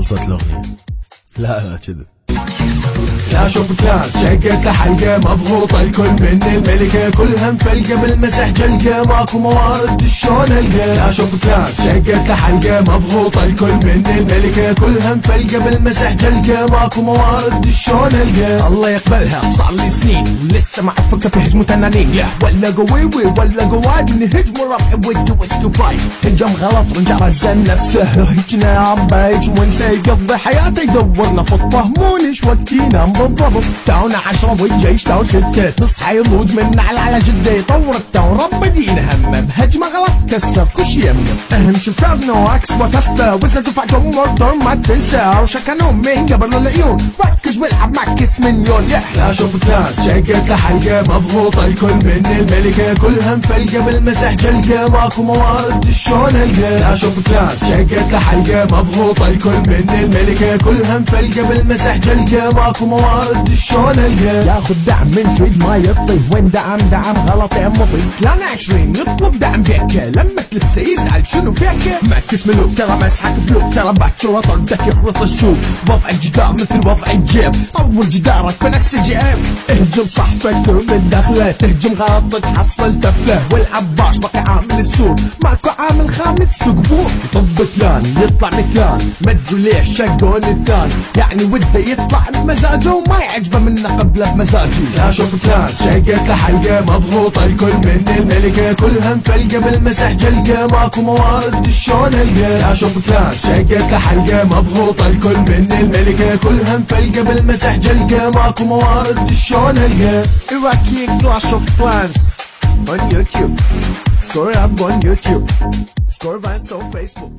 خلصت الأغنية. لا كذب. لا شوف كلاس شقت لحلقة مضغوطة الكل من الملكة كلها مفلقة بالمسح جلقة ماكو موارد شلون القى. لا شوف كلاس شقت لحلقة مضغوطة الكل من الملكة كلها مفلقة بالمسح جلقة ماكو موارد شلون القى. الله يقبلها صار لي سنين ولسه ما افكر في هجمة تنانين. ولا قويوي ولا قواد من هجم ربح ودي ويسكو فايت. هجم غلط ونجر الزن نفسه هجنا عم بهجم ونسى يقضي حياته يدورنا في الطهمونش وقتينا بالضبط. تاونا 10 والجيش تاو 6 نصحى يضوج من على جده يطور التاو رب دين همه بهجمه غلط كسر كش يمه. اهم شفافنا وعكس وتستا وزن دفع جمهور ما تنسى وشكنهم من قبل العيون ركز والعب معك اسم مليون. لا شوف كلاس شقت لحلقه مضغوطه الكل من الملكه كلها مفلقه بالمسح جلقه ماكو موارد شلون القى. لا شوف كلاس شقت لحلقه مضغوطه الكل من الملكه كلها مفلقه بالمسح جلقه ماكو موارد شلون القى. ياخذ دعم من جريد ما يطي وين دعم غلط يا مضي. كلان 20 يطلب دعم بيك لما تلبسه يزعل شنو فيك. معكس ملوك ترى مسحك بلوك ترى باكر طردك يخرط السوق. وضع الجدار مثل وضع الجيب طور جدارك بنفس الجيب. اهجم صاحبك من داخله تهجم غلط تحصل تفله. والعباش بقي عامل السوق ماكو عامل خامس سقبور. يطب كلان يطلع مكان ما ادري ليش شقون الثاني يعني وده يطلع بمزاجه وما يعجبه منه قبله بمزاجي. لا شوف كلاس شقت لحلقه مضغوطه الكل من الملكه كلها مفلقه بالمسح جلقه ماكو موارد شلون القى. لا شوف كلاس شقت لحلقه مضغوطه الكل من الملكه كلها مفلقه بالمسح جلقه ماكو موارد شلون القى. Iraqi Clash of Clans on YouTube. Score up on YouTube. Score Vans on Facebook.